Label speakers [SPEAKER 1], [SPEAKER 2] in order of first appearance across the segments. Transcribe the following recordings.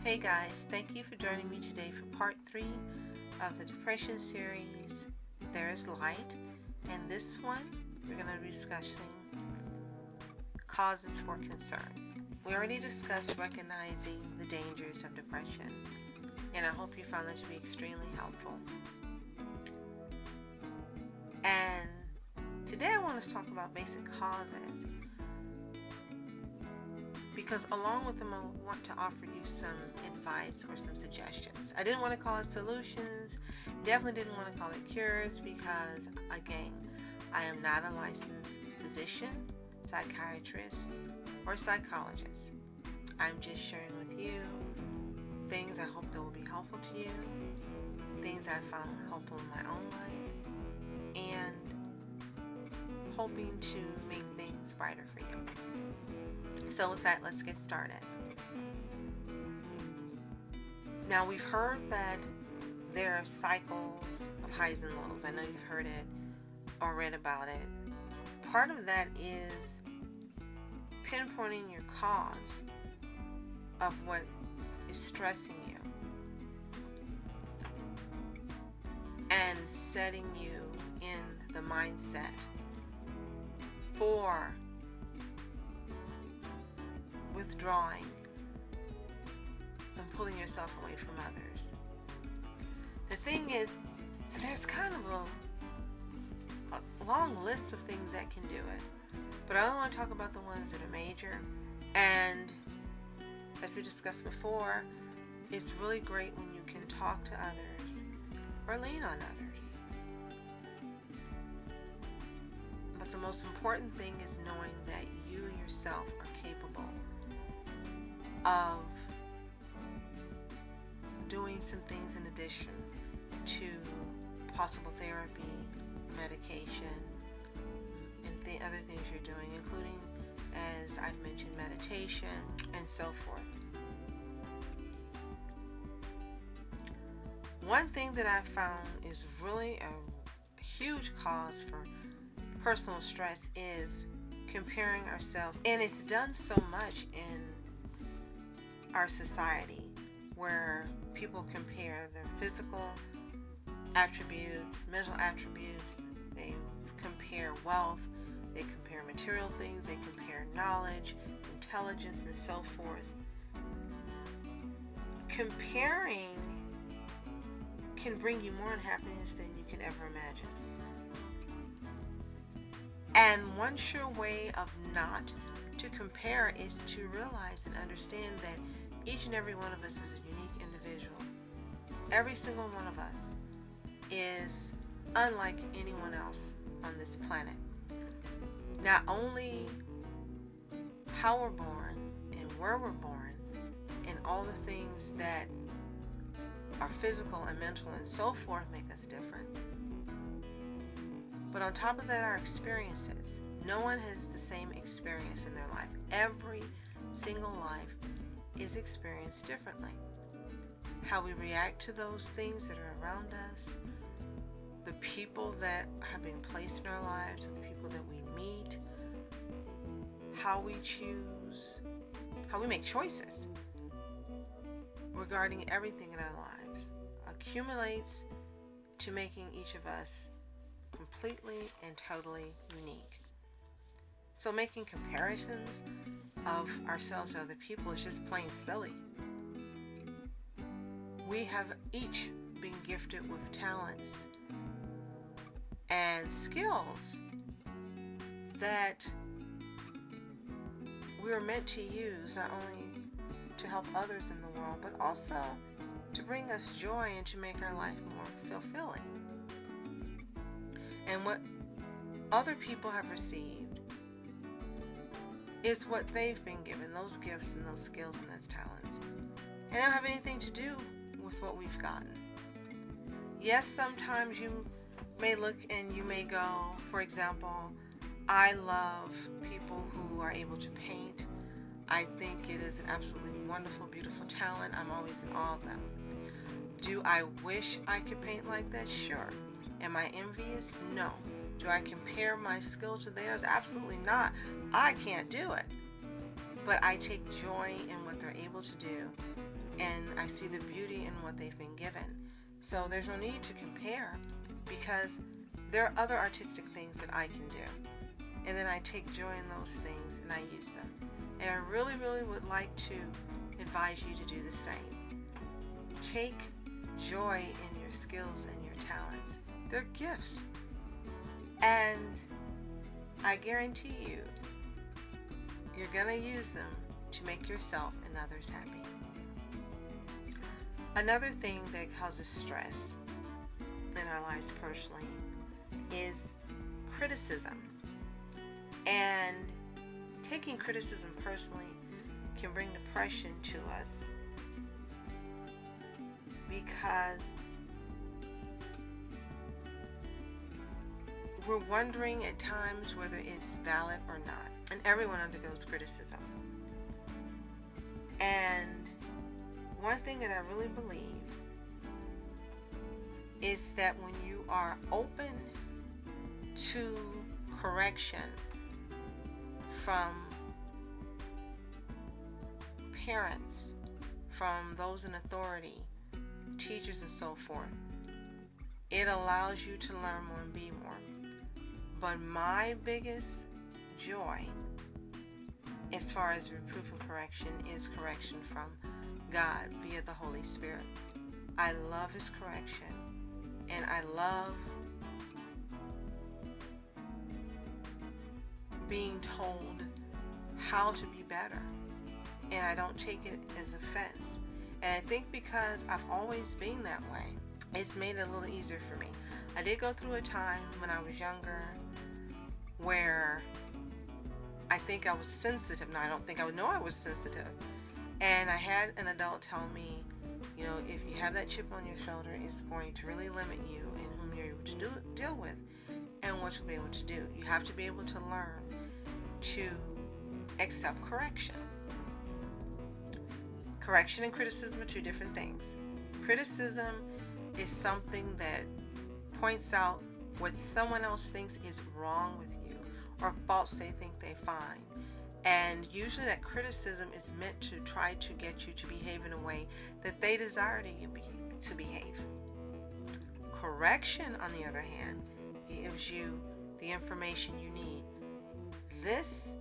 [SPEAKER 1] Hey guys, thank you for joining me today for part 3 of the depression series, There is Light. And this one, we're going to be discussing causes for concern. We already discussed recognizing the dangers of depression, and I hope you found that to be extremely helpful. And today I want to talk about basic causes, because along with them I want to offer you some advice or some suggestions. I didn't want to call it solutions, definitely didn't want to call it cures, because again, I am not a licensed physician, psychiatrist, or psychologist. I'm just sharing with you things I hope that will be helpful to you, things I found helpful in my own life, and hoping to make things brighter for you. So with that, let's get started. Now, we've heard that there are cycles of highs and lows. I know you've heard it or read about it. Part of that is pinpointing your cause of what is stressing you and setting you in the mindset for withdrawing and pulling yourself away from others. The thing is, there's kind of a long list of things that can do it, but I only want to talk about the ones that are major. And as we discussed before, it's really great when you can talk to others or lean on others. But the most important thing is knowing that you yourself are capable of doing some things in addition to possible therapy, medication, and the other things you're doing, including, as I've mentioned, meditation and so forth. One thing that I found is really a huge cause for personal stress is comparing ourselves, and it's done so much in our society where people compare their physical attributes, mental attributes, they compare wealth, they compare material things, they compare knowledge, intelligence, and so forth. Comparing can bring you more unhappiness than you can ever imagine. And one sure way of not to compare is to realize and understand that each and every one of us is a unique individual. Every single one of us is unlike anyone else on this planet. Not only how we're born and where we're born and all the things that are physical and mental and so forth make us different, but on top of that, our experiences. No one has the same experience in their life. Every single life is experienced differently. How we react to those things that are around us, the people that have been placed in our lives, the people that we meet, how we choose, how we make choices regarding everything in our lives accumulates to making each of us completely and totally unique. So making comparisons of ourselves to other people is just plain silly. We have each been gifted with talents and skills that we are meant to use, not only to help others in the world, but also to bring us joy and to make our life more fulfilling. And what other people have received is what they've been given, those gifts and those skills and those talents. And they don't have anything to do with what we've gotten. Yes, sometimes you may look and you may go, for example, I love people who are able to paint. I think it is an absolutely wonderful, beautiful talent. I'm always in awe of them. Do I wish I could paint like that? Sure. Am I envious? No. Do I compare my skill to theirs? Absolutely not. I can't do it. But I take joy in what they're able to do and I see the beauty in what they've been given. So there's no need to compare, because there are other artistic things that I can do. And then I take joy in those things and I use them. And I really, really would like to advise you to do the same. Take joy in your skills and your talents. They're gifts. And I guarantee you, you're going to use them to make yourself and others happy. Another thing that causes stress in our lives personally is criticism. And taking criticism personally can bring depression to us, because we're wondering at times whether it's valid or not. And everyone undergoes criticism. And one thing that I really believe is that when you are open to correction from parents, from those in authority, teachers and so forth, it allows you to learn more and be more. But my biggest joy as far as reproof and correction is correction from God via the Holy Spirit. I love His correction, and I love being told how to be better, and I don't take it as offense. And I think because I've always been that way, it's made it a little easier for me. I did go through a time when I was younger where I think I was sensitive. Now, I don't think I would know I was sensitive. And I had an adult tell me, you know, if you have that chip on your shoulder, it's going to really limit you in whom you're able to deal with and what you'll be able to do. You have to be able to learn to accept correction. Correction and criticism are two different things. Criticism is something that points out what someone else thinks is wrong with you or faults they think they find. And usually that criticism is meant to try to get you to behave in a way that they desire to behave. Correction, on the other hand, gives you the information you need. This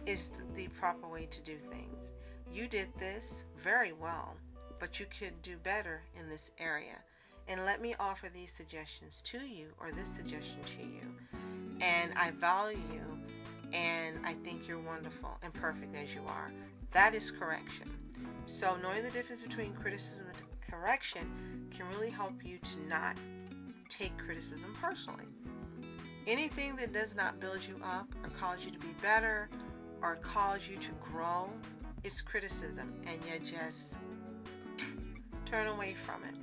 [SPEAKER 1] is the proper way to do things. You did this very well, but you could do better in this area. And let me offer these suggestions to you, or this suggestion to you. And I value you, and I think you're wonderful and perfect as you are. That is correction. So knowing the difference between criticism and correction can really help you to not take criticism personally. Anything that does not build you up or cause you to be better or cause you to grow is criticism, and you just turn away from it.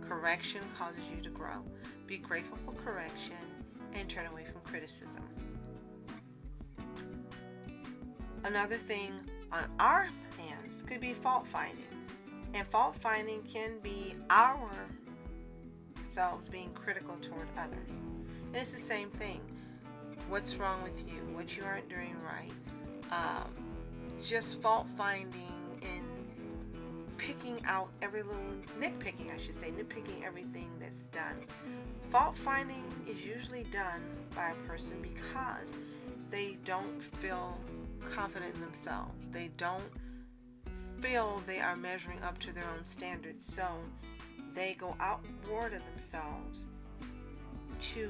[SPEAKER 1] Correction causes you to grow. Be grateful for correction and turn away from criticism. Another thing on our hands could be fault finding. And fault finding can be ourselves being critical toward others. And it's the same thing. What's wrong with you? What you aren't doing right? Just fault finding and picking out nitpicking everything that's done. Fault finding is usually done by a person because they don't feel confident in themselves. They don't feel they are measuring up to their own standards. So they go outward of themselves to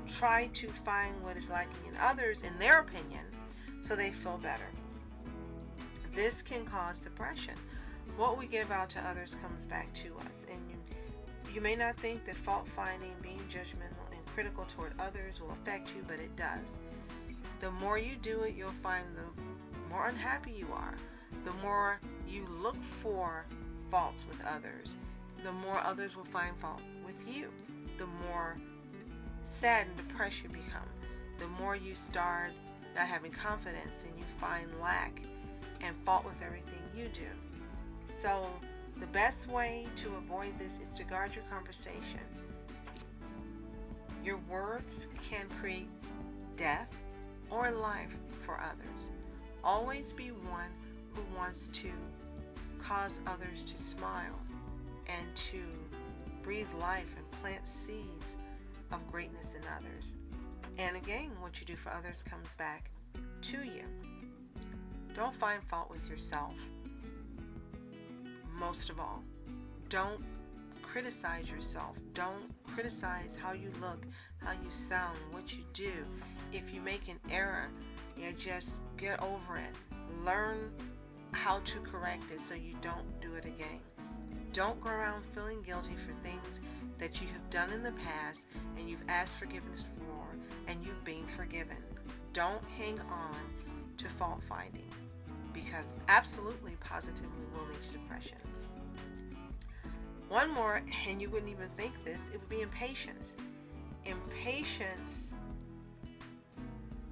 [SPEAKER 1] try to find what is lacking in others, in their opinion, so they feel better. This can cause depression. What we give out to others comes back to us. And you may not think that fault finding, being judgmental and critical toward others will affect you, but it does. The more you do it, you'll find the more unhappy you are. The more you look for faults with others, the more others will find fault with you. The more sad and depressed you become. The more you start not having confidence and you find lack and fault with everything you do. So the best way to avoid this is to guard your conversation. Your words can create death or life for others. Always be one who wants to cause others to smile and to breathe life and plant seeds of greatness in others. And again, what you do for others comes back to you. Don't find fault with yourself. Most of all, don't criticize yourself. Don't criticize how you look, how you sound, what you do. If you make an error, just get over it. Learn how to correct it so you don't do it again. Don't go around feeling guilty for things that you have done in the past and you've asked forgiveness for and you've been forgiven. Don't hang on to fault finding, because absolutely, positively will lead to depression. One more, and you wouldn't even think this, it would be impatience. Impatience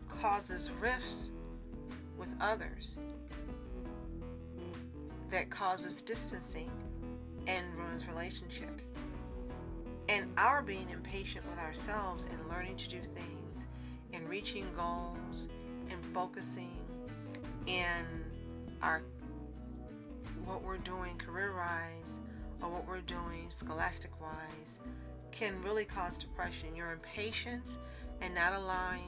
[SPEAKER 1] causes rifts with others that causes distancing and ruins relationships. And our being impatient with ourselves and learning to do things and reaching goals and focusing in what we're doing career-wise or what we're doing scholastic-wise can really cause depression. Your impatience and not allowing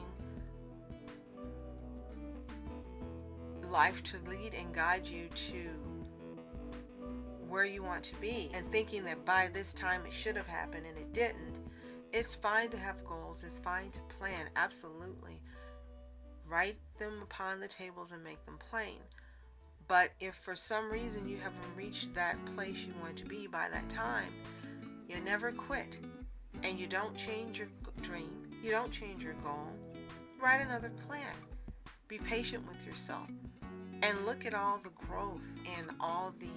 [SPEAKER 1] life to lead and guide you to where you want to be, and thinking that by this time it should have happened and it didn't. It's fine to have goals. It's fine to plan. Absolutely. Write them upon the tables and make them plain. But if for some reason you haven't reached that place you want to be by that time, you never quit. And you don't change your dream. You don't change your goal. Write another plan. Be patient with yourself. And look at all the growth and all the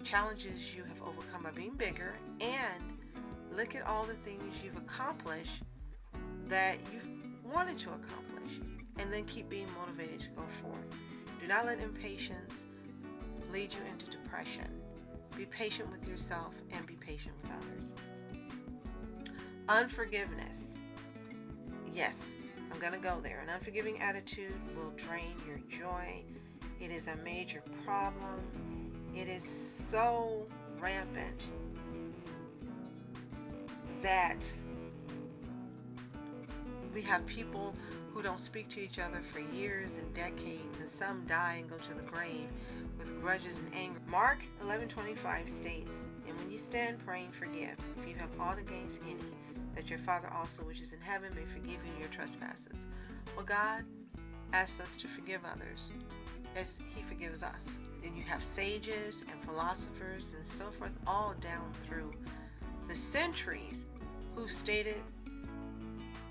[SPEAKER 1] challenges you have overcome by being bigger, and look at all the things you've accomplished that you wanted to accomplish, and then keep being motivated to go forth. Do not let impatience lead you into depression. Be patient with yourself and be patient with others. Unforgiveness. Yes, I'm going to go there. An unforgiving attitude will drain your joy. It is a major problem. It is so rampant that we have people who don't speak to each other for years and decades, and some die and go to the grave with grudges and anger. Mark 11:25 states, "And when you stand praying, forgive, if you have aught against any, that your Father also which is in heaven may forgive you your trespasses." Well, God asks us to forgive others as He forgives us. And you have sages and philosophers and so forth all down through the centuries who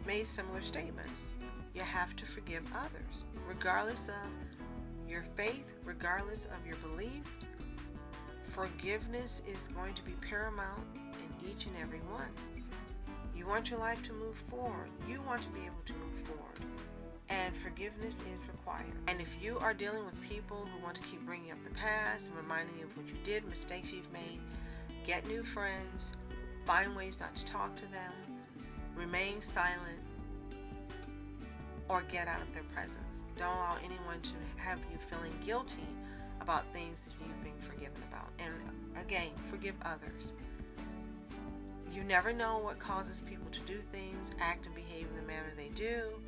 [SPEAKER 1] made similar statements. You have to forgive others, regardless of your faith, regardless of your beliefs. Forgiveness is going to be paramount in each and every one. You want your life to move forward. You want to be able to move forward. And forgiveness is required. And if you are dealing with people who want to keep bringing up the past and reminding you of what you did, mistakes you've made, get new friends, find ways not to talk to them, remain silent, or get out of their presence. Don't allow anyone to have you feeling guilty about things that you've been forgiven about. And again, forgive others. You never know what causes people to do things, act and behave in the manner they do.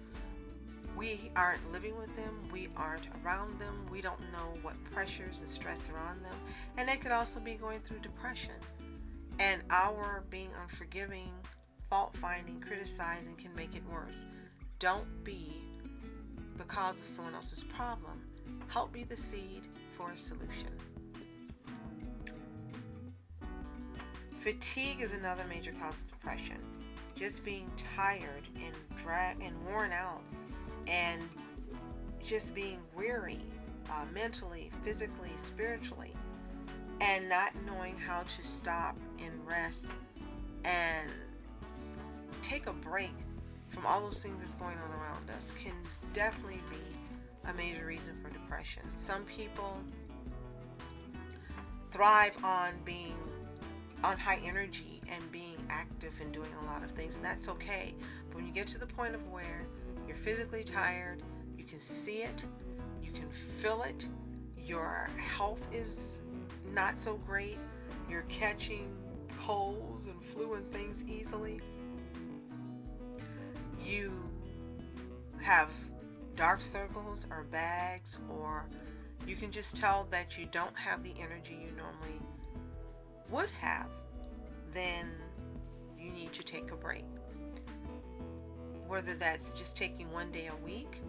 [SPEAKER 1] We aren't living with them. We aren't around them. We don't know what pressures and stress are on them. And they could also be going through depression. And our being unforgiving, fault-finding, criticizing can make it worse. Don't be the cause of someone else's problem. Help be the seed for a solution. Fatigue is another major cause of depression. Just being tired and worn out, and just being weary mentally, physically, spiritually, and not knowing how to stop and rest and take a break from all those things that's going on around us can definitely be a major reason for depression. Some people thrive on being on high energy and being active and doing a lot of things, and that's okay. But when you get to the point of where you're physically tired, you can see it, you can feel it, your health is not so great, you're catching colds and flu and things easily, you have dark circles or bags, or you can just tell that you don't have the energy you normally would have, then you need to take a break. Whether that's just taking one day a week,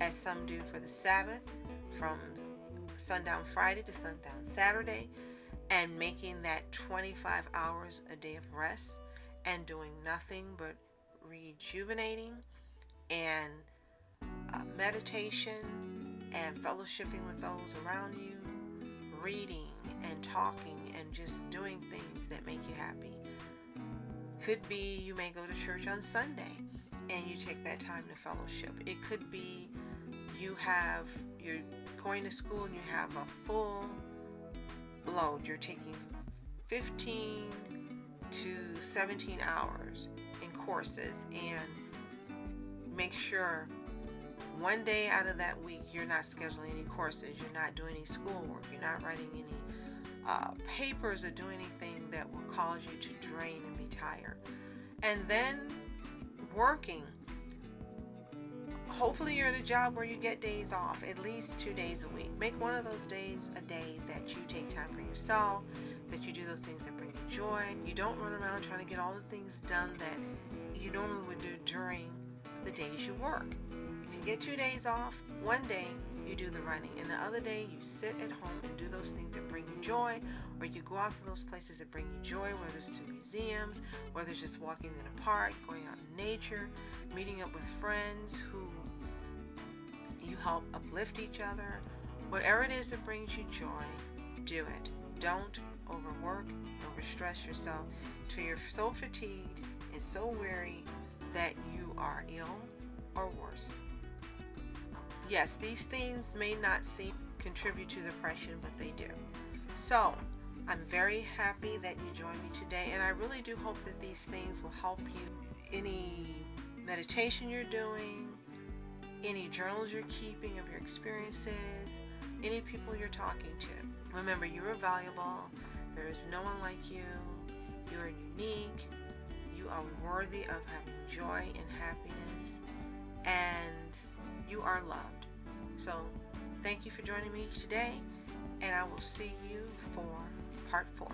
[SPEAKER 1] as some do for the Sabbath, from sundown Friday to sundown Saturday, and making that 25 hours a day of rest and doing nothing but rejuvenating and meditation and fellowshipping with those around you, reading and talking and just doing things that make you happy. Could be you may go to church on Sunday and you take that time to fellowship. It could be you're going to school and you have a full load. You're taking 15 to 17 hours in courses, and make sure one day out of that week you're not scheduling any courses, you're not doing any schoolwork, you're not writing any papers or doing anything that will cause you to drain and be tired. And then working. Hopefully you're at a job where you get days off, at least 2 days a week. Make one of those days a day that you take time for yourself, that you do those things that bring you joy. You don't run around trying to get all the things done that you normally would do during the days you work. If you get 2 days off, one day you do the running, and the other day you sit at home and do those things that bring you joy, or you go out to those places that bring you joy, whether it's to museums, whether it's just walking in a park, going out in nature, meeting up with friends who you help uplift each other. Whatever it is that brings you joy, do it. Don't overwork, overstress yourself till you're so fatigued and so weary that you are ill or worse. Yes, these things may not contribute to depression, but they do. So, I'm very happy that you joined me today, and I really do hope that these things will help you. Any meditation you're doing, any journals you're keeping of your experiences, any people you're talking to. Remember, you are valuable. There is no one like you. You are unique. You are worthy of having joy and happiness, and you are loved. So, thank you for joining me today, and I will see you for part 4.